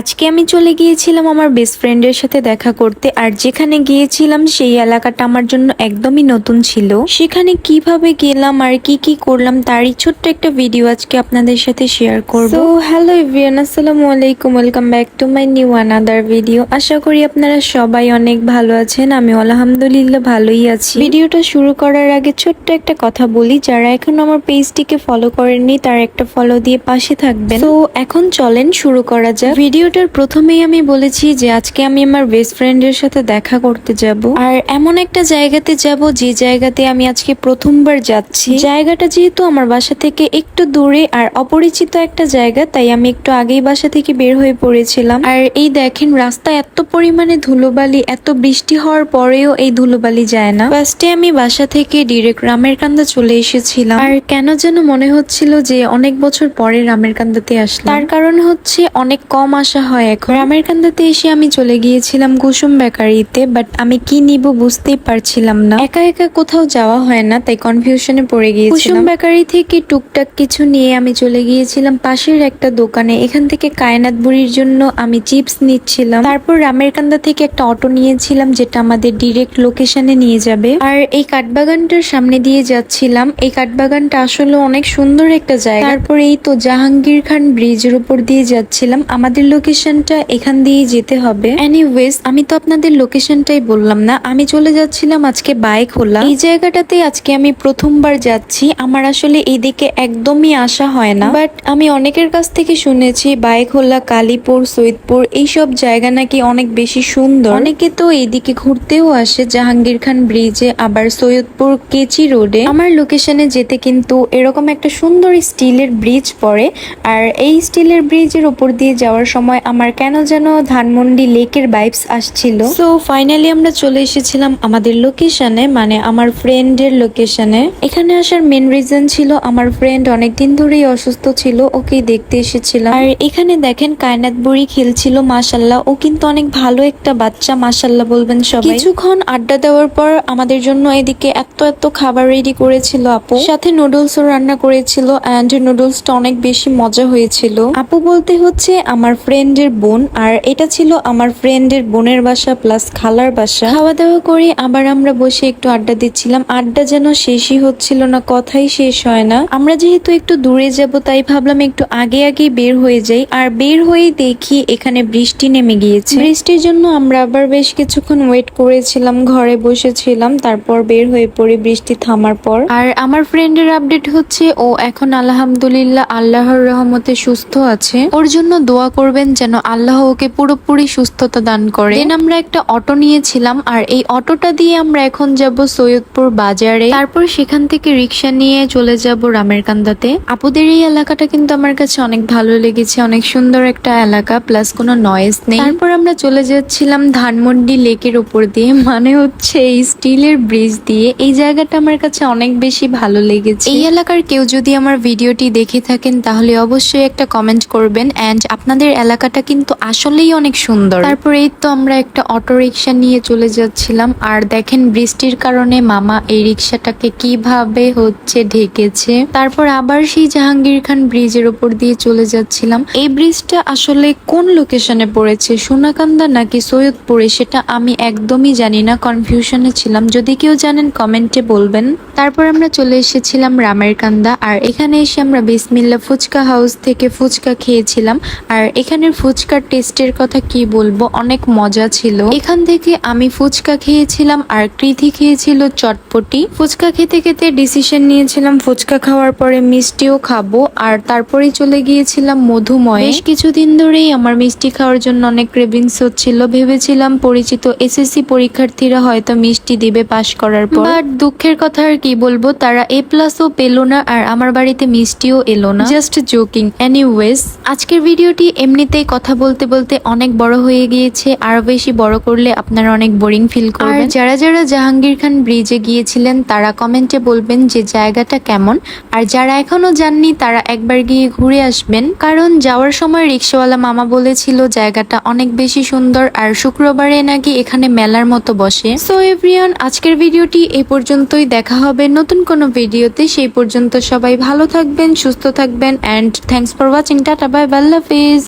আজকে আমি চলে গিয়েছিলাম আমার বেস্ট ফ্রেন্ডের সাথে দেখা করতে, আর যেখানে গিয়েছিলাম সেই এলাকাটা আমার জন্য একদমই নতুন ছিল। সেখানে কিভাবে গেলাম আর কি কি করলাম তারই ছোট্ট একটা ভিডিও আজকে আপনাদের সাথে শেয়ার করব। সো হ্যালো এভরিওয়ান, আসসালামু আলাইকুম, welcome back to my new another video. আশা করি আপনারা সবাই অনেক ভালো আছেন। আমি আলহামদুলিল্লাহ ভালোই আছি। ভিডিওটা শুরু করার আগে ছোট্ট একটা কথা বলি, যারা এখন আমার পেজটিকে ফলো করেননি তারা একটা ফলো দিয়ে পাশে থাকবেন। তো এখন চলেন শুরু করা যাক। ভিডিওটার প্রথমেই আমি বলেছি যে আজকে আমি আমার বেস্ট ফ্রেন্ডের সাথে দেখা করতে যাব, আর এমন একটা জায়গাতে যাব যে জায়গাতে আমি আজকে প্রথমবার যাচ্ছি। জায়গাটা যেহেতু আমার বাসা থেকে একটু দূরে আর অপরিচিত একটা জায়গা, তাই আমি একটু আগেই বাসা থেকে বের হয়ে পড়েছিলাম। আর এই দেখেন, রাস্তায় এত পরিমাণে ধুলোবালি, এত বৃষ্টি হওয়ার পরেও এই ধুলোবালি যায় না। ফার্স্টে আমি বাসা থেকে ডিরেক্ট রামের কান্দা চলে এসেছিলাম, আর কেন যেন মনে হচ্ছিল যে অনেক বছর পরে রামের কান্দাতে আসলাম। তার কারণ হচ্ছে অনেক কম আসা হয় এখন। রামের কান্দাতে এসে আমি চলে গিয়েছিলাম কুসুম বেকারিতে, বাট আমি কি নিব বুঝতেই পারছিলাম না। একা একা কোথাও যাওয়া হয় না, তাই কনফিউশনে পড়ে গিয়েছিলাম। কুসুম বেকারি থেকে টুকটাক কিছু নিয়ে আমি চলে গিয়েছিলাম পাশের একটা দোকানে। এখান থেকে কায়নাত বুড়ির জন্য আমি চিপস নিচ্ছিলাম। তারপর রামের কান্দা থেকে একটা অটো নিয়েছিলাম যেটা আমাদের ডিরেক্ট লোকেশনে নিয়ে যাবে। আর এই কাঠবাগানটার সামনে দিয়ে যাচ্ছিলাম। এই কাঠবাগানটা আসলে অনেক সুন্দর একটা জায়গা। তারপর এই তো জাহাঙ্গীর খান ব্রিজের উপর দিয়ে যাচ্ছিলাম। আমাদের লোকেশনটা এখান দিয়ে যেতে হবে। এনিওয়েজ, আমি তো আপনাদের লোকেশনটাই বললাম না। আমি চলে যাচ্ছিলাম আজকে বাইখোলা। এই জায়গাটাতে আজকে আমি প্রথমবার যাচ্ছি। আমার আসলে এইদিকে একদমই আসা হয় না, বাট আমি অনেকের কাছ থেকে শুনেছি বাইখোলা, কালীপুর, সৈয়দপুর এইসব জায়গা নাকি অনেক বেশি সুন্দর। অনেকে তো এইদিকে ঘুরতেও আসে জাহাঙ্গীর খান ব্রিজে, আবার সৈয়দপুর কেচি রোডে। আমার লোকেশনে যেতে কিন্তু এরকম একটা সুন্দর স্টিলের ব্রিজ পড়ে, আর এই স্টিলের ব্রিজের উপর দিয়ে যাওয়ার সময় আমার কেন যেন ধানমন্ডি লেকের ভাইবস আসছিল। সো ফাইনালি আমরা চলে এসেছিলাম আমাদের লোকেশনে, মানে আমার ফ্রেন্ডের লোকেশনে। এখানে আসার মেন রিজন ছিল আমার ফ্রেন্ড অনেকদিন ধরেই অসুস্থ ছিল, ওকে দেখতে এসেছিলাম। আর এখানে দেখেন কায়নাত বুড়ি খেলছিল, মাশাল্লাহ ও কিন্তু অনেক ভালো একটা বাচ্চা, মাশাল্লাহ বলবেন সবাই। কিছুক্ষণ আড্ডা দেওয়ার পর আমাদের জন্য এদিকে এত এত খাবার রেডি করেছিল আপু, সাথে নুডলসও রান্না করেছিল, এন্ড নুডলসটা অনেক বেশি মজা হয়েছিল। আপু বলতে হচ্ছে আমার ফ্রেন্ডের বোন, আর এটা ছিল আমার ফ্রেন্ডের বোনের বাসা প্লাস খালার বাসা। খাওয়া দাওয়া করে আবার আমরা বসে একটু আড্ডা দিচ্ছিলাম। আড্ডা যেন শেষই হচ্ছিল না, কথাই শেষ হয় না। আমরা যেহেতু একটু দূরে যাব তাই ভাবলাম একটু আগে আগে বের হয়ে যাই, আর বের হয়ে দেখি এখানে বৃষ্টি নেমে গিয়েছে। বৃষ্টির জন্য আমরা আবার বেশ কিছুক্ষণ ওয়েট করেছিলাম, ঘরে বসেছিলাম, তারপর বের হয়ে পড়ি বৃষ্টি থামার পর। আর আমার ফ্রেন্ডের আপডেট হচ্ছে ও এখন আলহামদুলিল্লাহ আল্লাহর রহমতে সুস্থ আছে। ওর জন্য দোয়া করবেন যেন আল্লাহ ওকে পুরোপুরি সুস্থতা দান করে। দেন আমরা একটা অটো নিয়েছিলাম, আর এই অটোটা দিয়ে আমরা এখন যাব সৈয়দপুর বাজারে। তারপর সেখান থেকে রিক্সা নিয়ে চলে যাব রামের কান্দাতে। আপুদের এই এলাকাটা কিন্তু আমার কাছে অনেক ভালো লেগেছে, অনেক সুন্দর একটা এলাকা, প্লাস কোনো নয়েজ নেই। তারপর আমরা চলে যাচ্ছিলাম ধানমন্ডি লেকের উপর দিয়ে, মানে হচ্ছে এই স্টিলের ব্রিজ দিয়ে। এই জায়গাটা আমার কাছে অনেক বেশি ভালো লেগেছে। এই এলাকার কেউ যদি আমার ভিডিওটি দেখে থাকেন তাহলে অবশ্যই একটা কমেন্ট করবেন, এন্ড আপনাদের এলাকাটা কিন্তু আসলেই অনেক সুন্দর। তারপর এই তো আমরা একটা অটো রিক্সা নিয়ে চলে যাচ্ছিলাম, আর দেখেন বৃষ্টির কারণে মামা এই রিক্সাটাকে কিভাবে হচ্ছে ঢেকেছে। তারপর আবার সেই জাহাঙ্গীর খান ব্রিজের উপর দিয়ে চলে যাচ্ছিলাম। এই ব্রিজটা আসলে কোন লোকেশনে পড়েছে, সোনাকান্দা নাকি সৈয়দপুরে, সেটা আমি একদমই জানি না, কনফিউশনে ছিলাম। যদি কেউ জানেন কমেন্টে বলবেন। তারপর আমরা চলে এসেছিলাম রামের কান্দা, আর এখানে এসে আমরা বিসমিল্লা ফুচকা হাউস থেকে ফুচকা খেয়েছিলাম। আর এখানের ফুচকার টেস্টের কথা কি বলবো, অনেক মজা ছিল। এখান থেকে আমি ফুচকা খেয়েছিলাম আর কৃতি খেয়েছিল চটপটি। ফুচকা খেতে খেতে ডিসিশন নিয়েছিলাম ফুচকা খাওয়ার পরে মিষ্টিও খাবো, আর তারপরে চলে গিয়েছিলাম মধুময়। বেশ কিছুদিন ধরেই আমার মিষ্টি খাওয়ার জন্য অনেক ক্রেভিংস হচ্ছিল। ভেবেছিলাম পরিচিত এসএসসি পরীক্ষার্থীরা হয়তো মিষ্টি দিবে পাশ করার পর, বাট দুঃখের কথা আর কি বলবো, তারা A+ও পেলো না, আর আমার বাড়িতে মিষ্টিও এলো না। Just joking. এনিওয়েজ, আজকের ভিডিওটি এমনিতেই কথা বলতে বলতে অনেক বড় হয়ে গিয়েছে, আরো বেশি বড় করলে আপনারা অনেক বোরিং ফিল করবেন। যারা যারা জাহাঙ্গীর খান ব্রিজে গিয়েছিলেন তারা কমেন্টে বলবেন যে জায়গাটা কেমন, আর যারা এখনো যাননি তারা একবার গিয়ে ঘুরে আসবেন, কারণ যাওয়ার সময় রিক্সাওয়ালা মামা বলেছিল জায়গাটা অনেক বেশি সুন্দর, আর শুক্রবারে নাকি এখানে মেলার মতো বসে। সো এভরিওয়ান, আজকের ভিডিওটি এই পর্যন্তই। দেখা হবে নতুন কোনো ভিডিওতে। সেই পর্যন্ত সবাই ভালো থাকবেন, সুস্থ থাকবেন, and thanks for watching. Tata, bye, আল্লাহ হাফেজ।